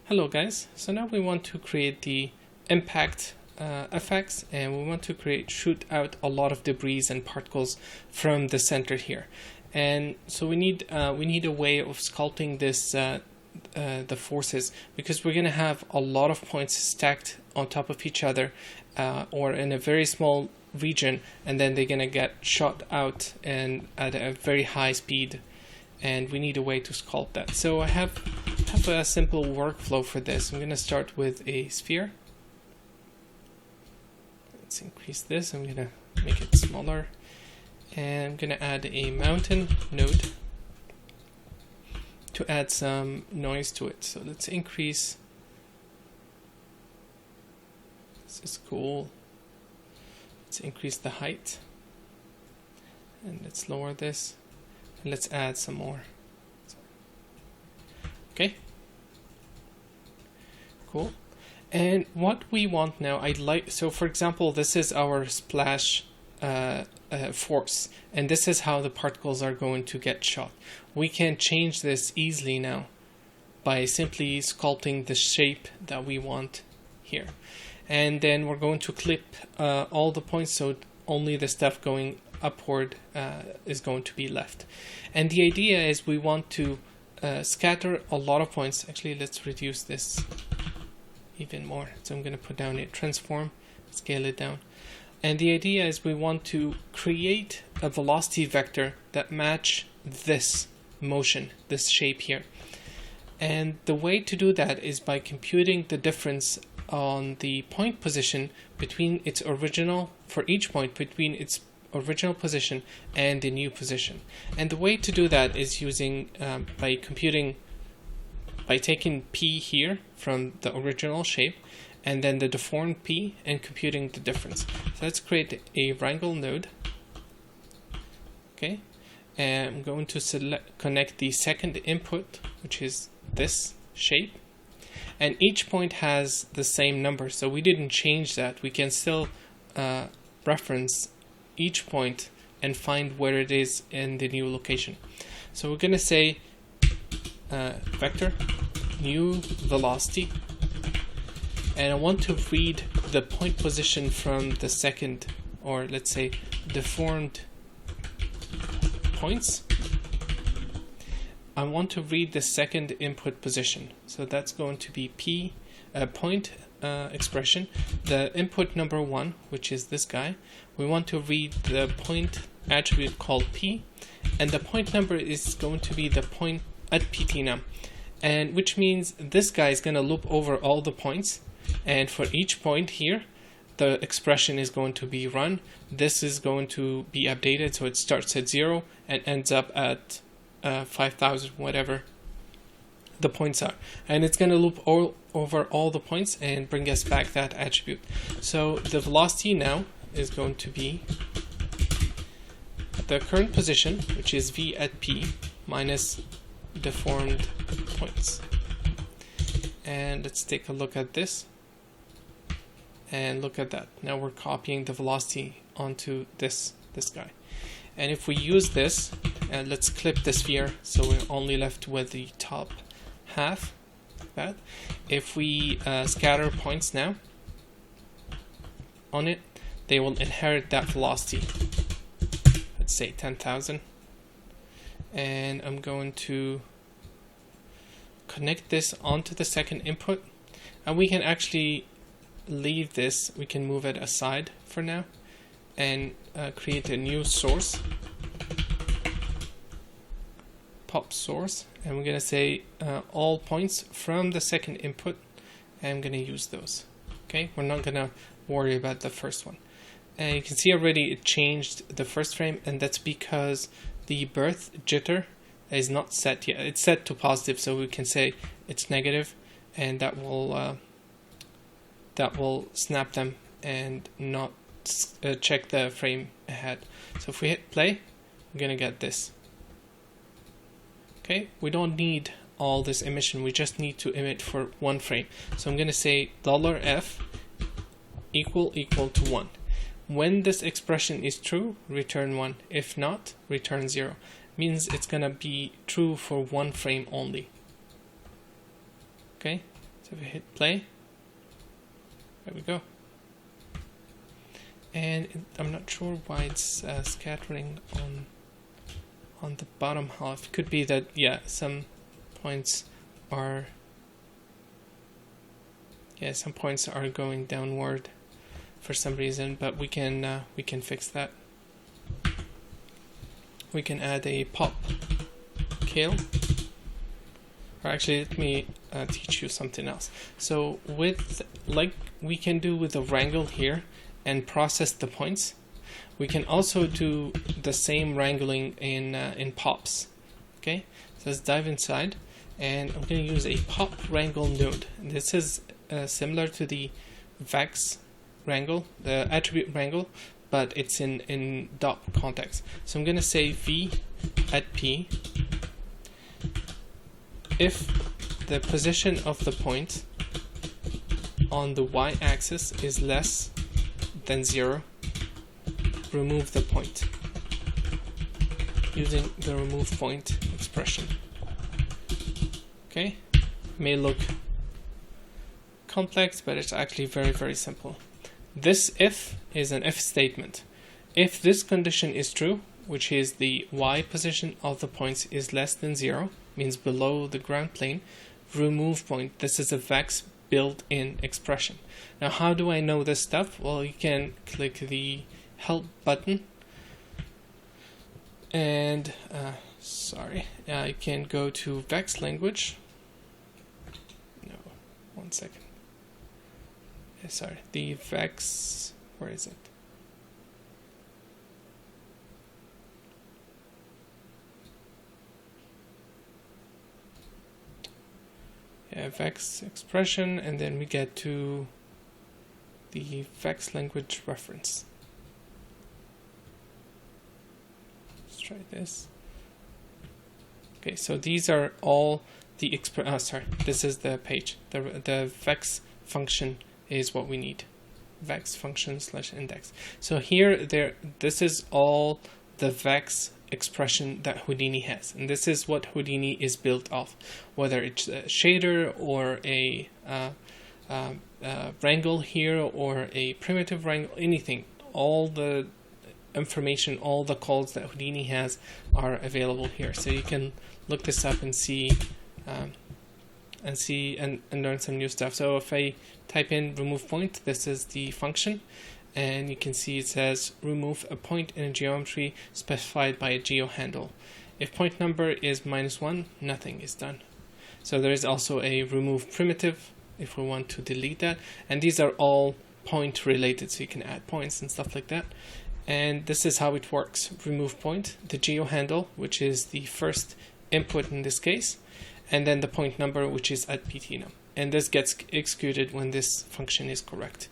Hello guys, so now we want to create the impact effects, and we want to shoot out a lot of debris and particles from the center here. And so we need a way of sculpting this the forces, because we're going to have a lot of points stacked on top of each other or in a very small region, and then they're going to get shot out and at a very high speed, and we need a way to sculpt that. So I have a simple workflow for this. I'm going to start with a sphere. Let's increase this. I'm going to make it smaller, and I'm going to add a mountain node to add some noise to it. So let's increase. This is cool. Let's increase the height, and let's lower this, and let's add some more. Okay, cool. And what we want now, so for example, this is our splash force, and this is how the particles are going to get shot. We can change this easily now by simply sculpting the shape that we want here. And then we're going to clip all the points, so only the stuff going upward is going to be left. And the idea is we want to scatter a lot of points. Actually, let's reduce this even more. So I'm going to put down a transform, scale it down. And the idea is we want to create a velocity vector that match this motion, this shape here. And the way to do that is by computing the difference on the point position between its original, for each point between its original position and the new position. And the way to do that is using by taking P here from the original shape, and then the deformed P, and computing the difference. So let's create a wrangle node. Okay, and I'm going to connect the second input, which is this shape, and each point has the same number, so we didn't change that. We can still reference each point and find where it is in the new location. So we're going to say vector new velocity, and I want to read the point position from the second, or let's say deformed points. I want to read the second input position, so that's going to be P point expression. The input number 1, which is this guy, we want to read the point attribute called P, and the point number is going to be the point at PTnum, and which means this guy is going to loop over all the points, and for each point here the expression is going to be run. This is going to be updated, so it starts at 0 and ends up at 5,000, whatever the points are, and it's going to loop over all the points and bring us back that attribute. So the velocity now is going to be the current position, which is V at P, minus deformed points. And let's take a look at this, and look at that. Now we're copying the velocity onto this guy. And if we use this, and let's clip the sphere, so we're only left with the top half, like that. If we scatter points now on it, they will inherit that velocity. Let's say 10,000. And I'm going to connect this onto the second input, and we can actually leave this, we can move it aside for now, and create a new source, pop source, and we're going to say all points from the second input, and I'm going to use those. Okay, we're not going to worry about the first one. And you can see already it changed the first frame, and that's because the birth jitter is not set yet. It's set to positive, so we can say it's negative, and that will snap them and not check the frame ahead. So if we hit play, we're gonna get this. Okay, we don't need all this emission, we just need to emit for one frame. So I'm gonna say $f equal to 1. When this expression is true, return 1. If not, return 0. Means it's gonna be true for one frame only. Okay, So if we hit play, there we go. And I'm not sure why it's scattering on the bottom half. Could be that, yeah, some points are going downward for some reason, but we can fix that. We can add a pop scale. Or actually, let me teach you something else. So with, like we can do with the wrangle here and process the points, we can also do the same wrangling in pops. Okay, so let's dive inside, and I'm going to use a pop wrangle node. This is similar to the vex wrangle, the attribute wrangle, but it's in DOP context. So I'm going to say v at p if the position of the point on the y-axis is less than 0, remove the point using the remove point expression. Okay, may look complex, but it's actually very, very simple. This if is an if statement. If this condition is true, which is the y position of the points is less than 0, means below the ground plane, remove point. This is a vex built-in expression. Now, how do I know this stuff? Well, you can click the help button, and I can go to vex language. No, 1 second. Sorry, the vex, where is it? Yeah, vex expression, and then we get to the vex language reference. Let's try this. Okay, so these are all the this is the page. The vex function is what we need. Vex function / index. So here, this is all the vex expression that Houdini has, and this is what Houdini is built off, whether it's a shader or a wrangle here or a primitive wrangle, anything. All the information, all the calls that Houdini has are available here, so you can look this up and see and learn some new stuff. So if I type in remove point, this is the function, and you can see it says remove a point in a geometry specified by a geo handle. If point number is -1, nothing is done. So there is also a remove primitive if we want to delete that, and these are all point related, so you can add points and stuff like that. And this is how it works. Remove point, the geo handle, which is the first input in this case, and then the point number, which is at ptnum, and this gets executed when this function is correct.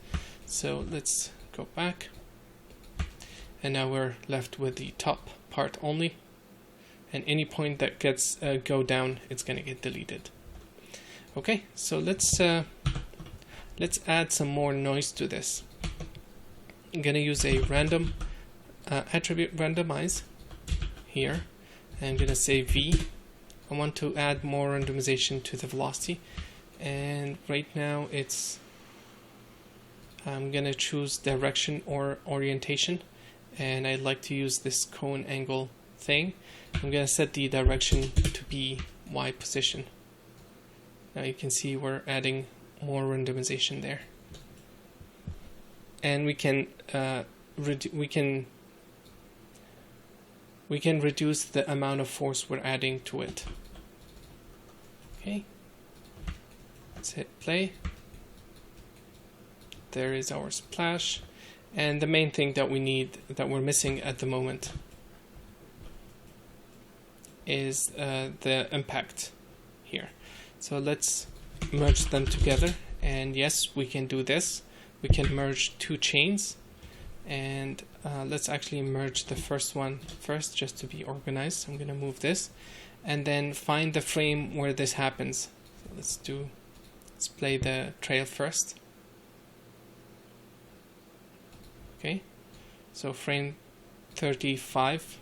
So let's go back, and now we're left with the top part only, and any point that gets go down, it's going to get deleted. Okay, so let's add some more noise to this. I'm going to use a random attribute randomize here, and I'm going to say v. I want to add more randomization to the velocity, and right now I'm going to choose direction or orientation, and I'd like to use this cone angle thing. I'm going to set the direction to be y position. Now you can see we're adding more randomization there, and we can reduce the amount of force we're adding to it. Okay, let's hit play. There is our splash, and the main thing that we're missing at the moment is the impact here. So let's merge them together, and yes, we can do this. We can merge two chains, and let's actually merge the first one first, just to be organized. I'm going to move this, and then find the frame where this happens. So let's play the trail first. Okay, so frame 35,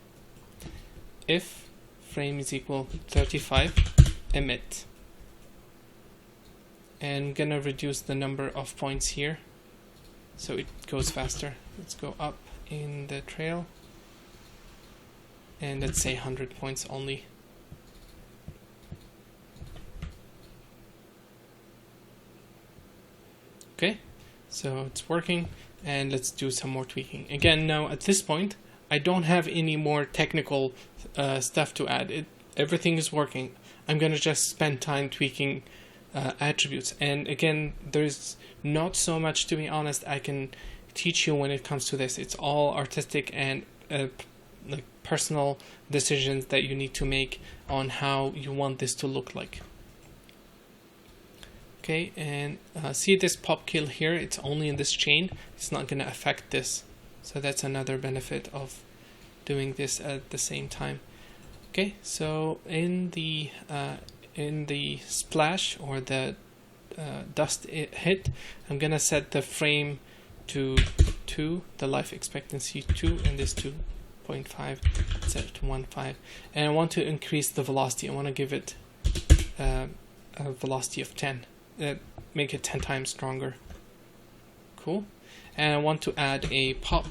if frame is equal 35, emit. and I'm gonna reduce the number of points here so it goes faster. Let's go up in the trail, and let's say 100 points only. Okay, so it's working, and let's do some more tweaking. Again, now at this point, I don't have any more technical stuff to add. Everything is working. I'm gonna just spend time tweaking attributes. And again, there's not so much, to be honest, I can teach you when it comes to this. It's all artistic and like personal decisions that you need to make on how you want this to look like. Okay, and see this pop kill here, it's only in this chain, it's not going to affect this. So that's another benefit of doing this at the same time. Okay, so in the splash or the dust hit, I'm going to set the frame to 2, the life expectancy 2, and this 2.5, set it to 1.5. And I want to increase the velocity. I want to give it a velocity of 10. Make it 10 times stronger. Cool. And I want to add a pop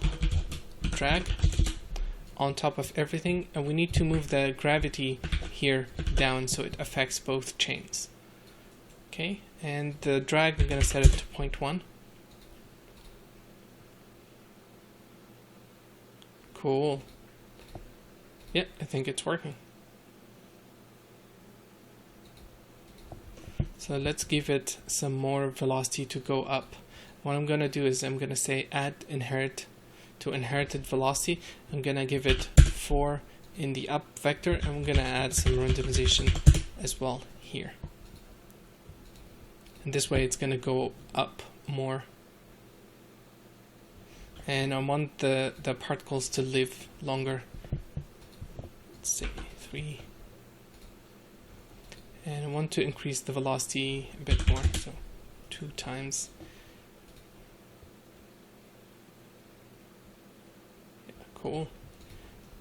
drag on top of everything, and we need to move the gravity here down so it affects both chains. Okay, and the drag, I'm going to set it to 0.1. Cool. Yeah, I think it's working. So let's give it some more velocity to go up. What I'm going to do is I'm going to say add inherit to inherited velocity. I'm going to give it 4 in the up vector, and I'm going to add some randomization as well here. And this way it's going to go up more. And I want the particles to live longer. Let's say 3. And I want to increase the velocity a bit more, so 2 times. Yeah, cool.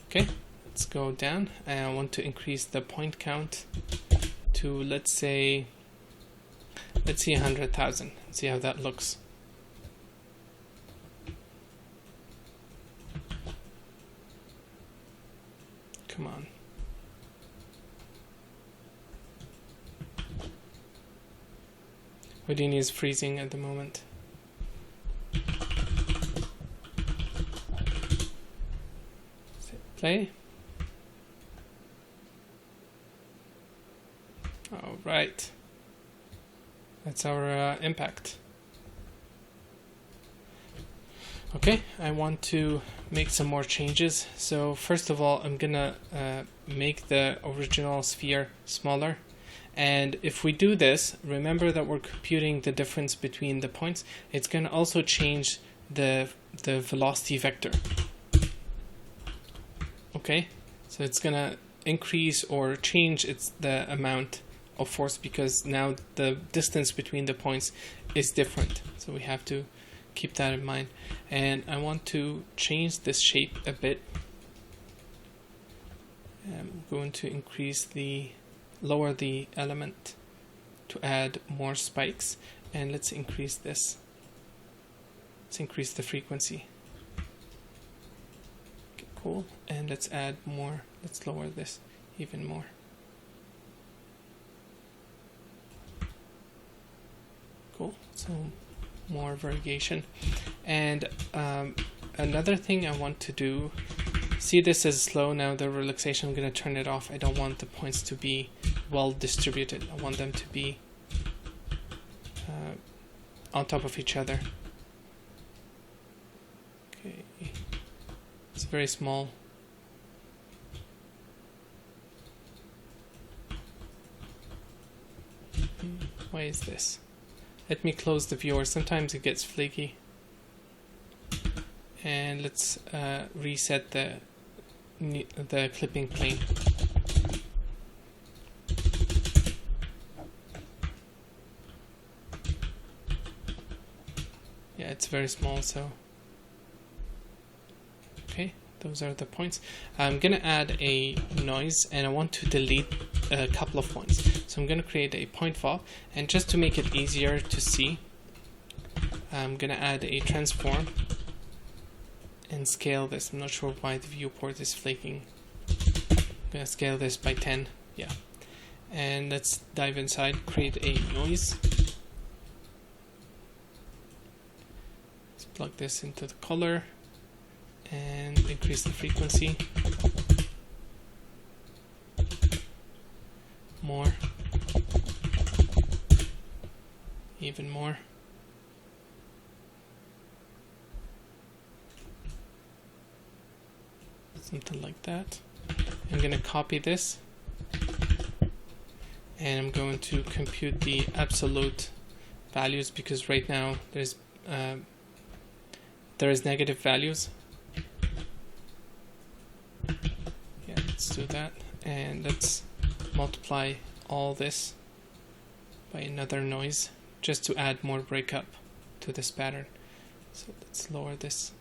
Okay, let's go down, and I want to increase the point count to, let's see 100,000. See how that looks. Come on. Houdini is freezing at the moment. Play. All right. That's our impact. Okay, I want to make some more changes. So first of all, I'm gonna make the original sphere smaller. And if we do this, remember that we're computing the difference between the points. It's going to also change the velocity vector. Okay, so it's going to increase or change the amount of force because now the distance between the points is different. So we have to keep that in mind. And I want to change this shape a bit. I'm going to lower the element to add more spikes, and let's increase this. Let's increase the frequency. Okay, cool. And let's add more. Let's lower this even more. Cool. So more variegation. And another thing I want to do. See, this is slow now, the relaxation. I'm going to turn it off. I don't want the points to be well distributed. I want them to be on top of each other. Okay, it's very small. Why is this? Let me close the viewer. Sometimes it gets flaky. And let's reset the clipping plane. Yeah, it's very small, so okay, those are the points. I'm gonna add a noise, and I want to delete a couple of points. So I'm going to create a point fob, and just to make it easier to see, I'm going to add a transform and scale this. I'm not sure why the viewport is flaking. I'm going to scale this by 10. Yeah. And let's dive inside, create a noise. Let's plug this into the color and increase the frequency. More. Even more. Something like that. I'm going to copy this and I'm going to compute the absolute values, because right now there is negative values. Yeah, let's do that, and let's multiply all this by another noise just to add more breakup to this pattern. So let's lower this.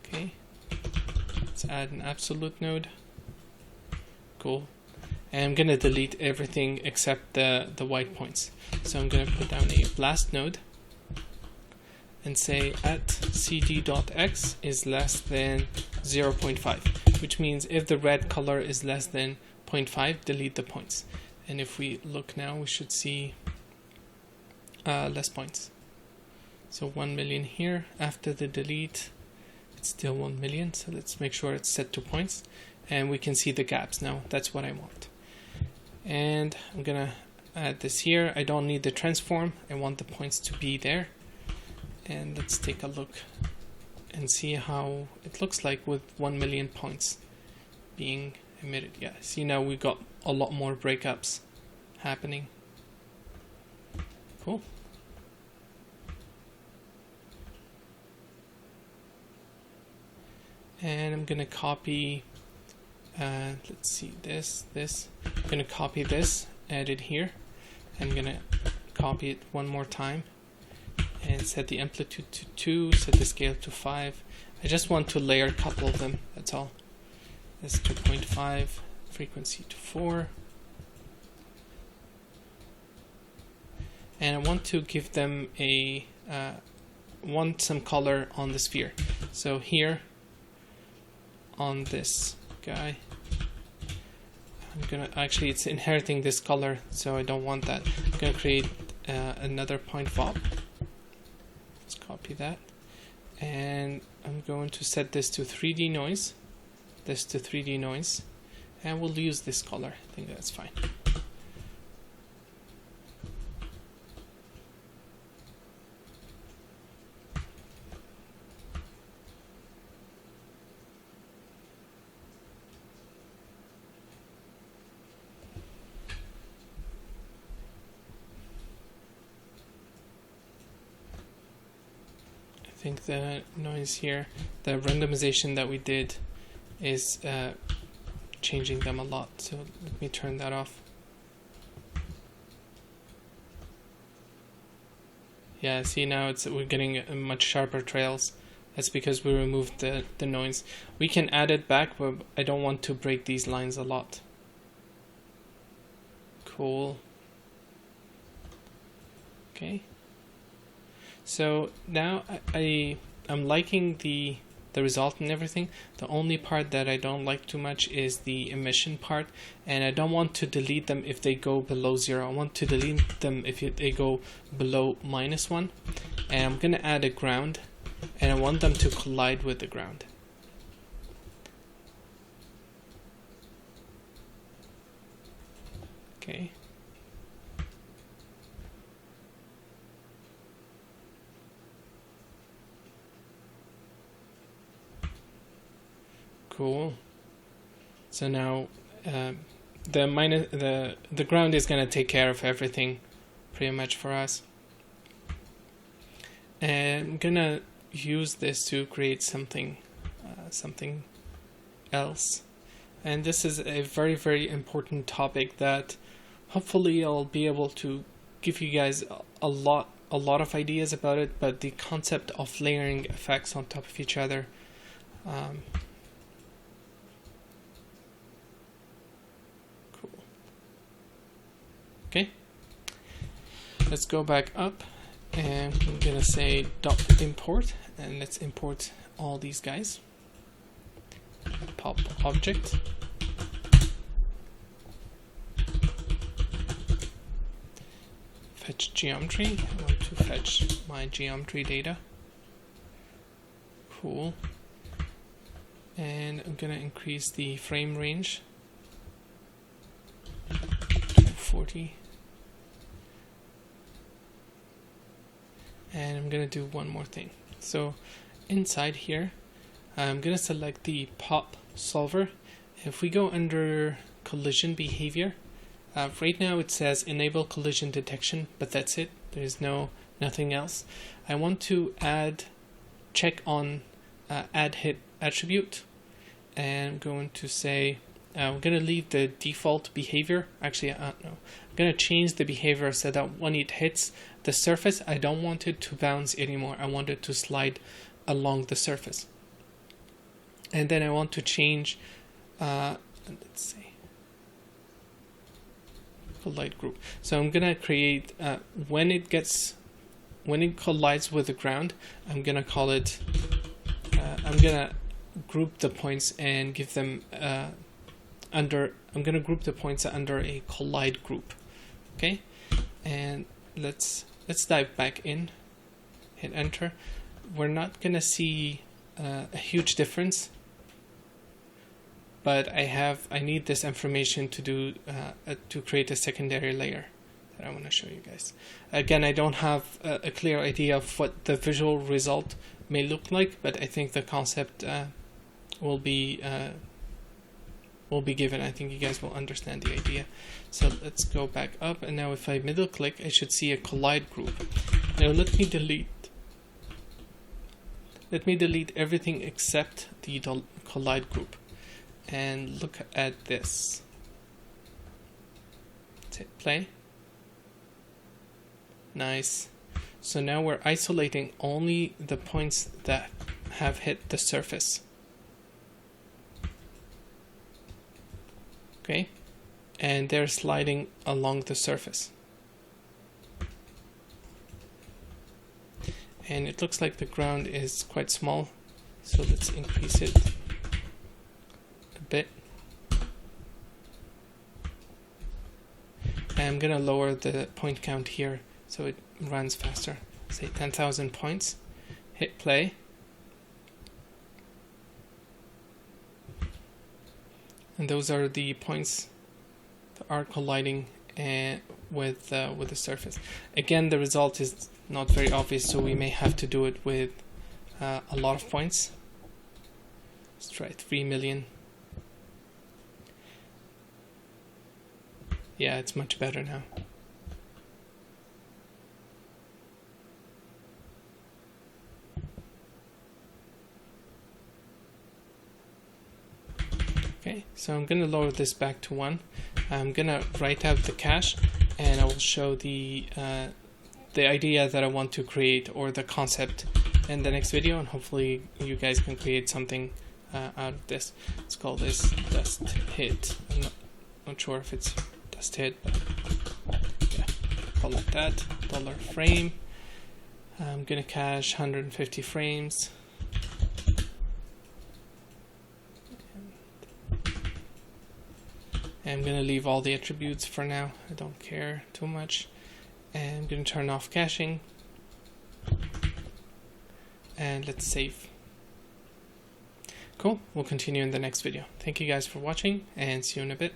Okay, let's add an absolute node. Cool. And I'm gonna delete everything except the white points. So I'm gonna put down a blast node and say at cd.x is less than 0.5, which means if the red color is less than 0.5, delete the points. And if we look now, we should see less points. So 1 million here. After the delete, it's still 1 million, so let's make sure it's set to points, and we can see the gaps now. That's what I want. And I'm gonna add this here. I don't need the transform, I want the points to be there. And let's take a look and see how it looks like with 1 million points being emitted. Yeah, see, now we got a lot more breakups happening. Cool. And I'm gonna copy, let's see, this. I'm gonna copy this, add it here. I'm gonna copy it one more time and set the amplitude to 2, set the scale to 5. I just want to layer a couple of them, that's all. This 2.5, frequency to 4. And I want to give them a, want some color on the sphere. So here, on this guy, I'm gonna, actually it's inheriting this color, so I don't want that. I'm gonna create another point fob. Let's copy that, and I'm going to set this to 3D noise, this to 3D noise, and we'll use this color. I think that's fine. I think the noise here, the randomization that we did is changing them a lot, so let me turn that off. Yeah, see, now we're getting much sharper trails. That's because we removed the noise. We can add it back, but I don't want to break these lines a lot. Cool. Okay. So now I'm liking the result and everything. The only part that I don't like too much is the emission part, and I don't want to delete them if they go below 0. I want to delete them if they go below -1. And I'm gonna add a ground, and I want them to collide with the ground. Okay. Cool. So now the ground is gonna take care of everything pretty much for us. And I'm gonna use this to create something else. And this is a very, very important topic that hopefully I'll be able to give you guys a lot of ideas about it, but the concept of layering effects on top of each other, Okay, let's go back up, and I'm gonna say dot import, and let's import all these guys. Pop object. Fetch geometry. I want to fetch my geometry data. Cool. And I'm gonna increase the frame range to 40. And I'm gonna do one more thing. So inside here, I'm gonna select the pop solver. If we go under collision behavior, right now it says enable collision detection, but that's it. There's nothing else. I want to check on add hit attribute, and I'm going to say we're going to leave the default behavior. Actually, no, I'm going to change the behavior so that when it hits the surface, I don't want it to bounce anymore. I want it to slide along the surface. And then I want to change, let's see, collide group. So I'm gonna create when it collides with the ground, I'm gonna call it. I'm gonna group the points and give them under. I'm gonna group the points under a collide group. Okay, and let's dive back in. Hit enter. We're not gonna see a huge difference, but I need this information to do to create a secondary layer that I want to show you guys. Again, I don't have a clear idea of what the visual result may look like, but I think the concept will be given. I think you guys will understand the idea. So let's go back up, and now if I middle click, I should see a collide group. Now let me delete everything except the collide group. And look at this. Let's hit play. Nice. So now we're isolating only the points that have hit the surface. Okay? And they're sliding along the surface. And it looks like the ground is quite small, so let's increase it bit. And I'm gonna lower the point count here so it runs faster. Say 10,000 points. Hit play. And those are the points that are colliding with the surface. Again, the result is not very obvious, so we may have to do it with a lot of points. Let's try 3 million. Yeah, it's much better now. Okay, so I'm going to lower this back to 1. I'm going to write out the cache, and I will show the idea that I want to create, or the concept, in the next video, and hopefully you guys can create something out of this. Let's call this dust hit. I'm not sure if it's dust hit, but yeah, call it that. $frame. I'm gonna cache 150 frames. And I'm gonna leave all the attributes for now. I don't care too much. And I'm gonna turn off caching. And let's save. Cool, we'll continue in the next video. Thank you guys for watching, and see you in a bit.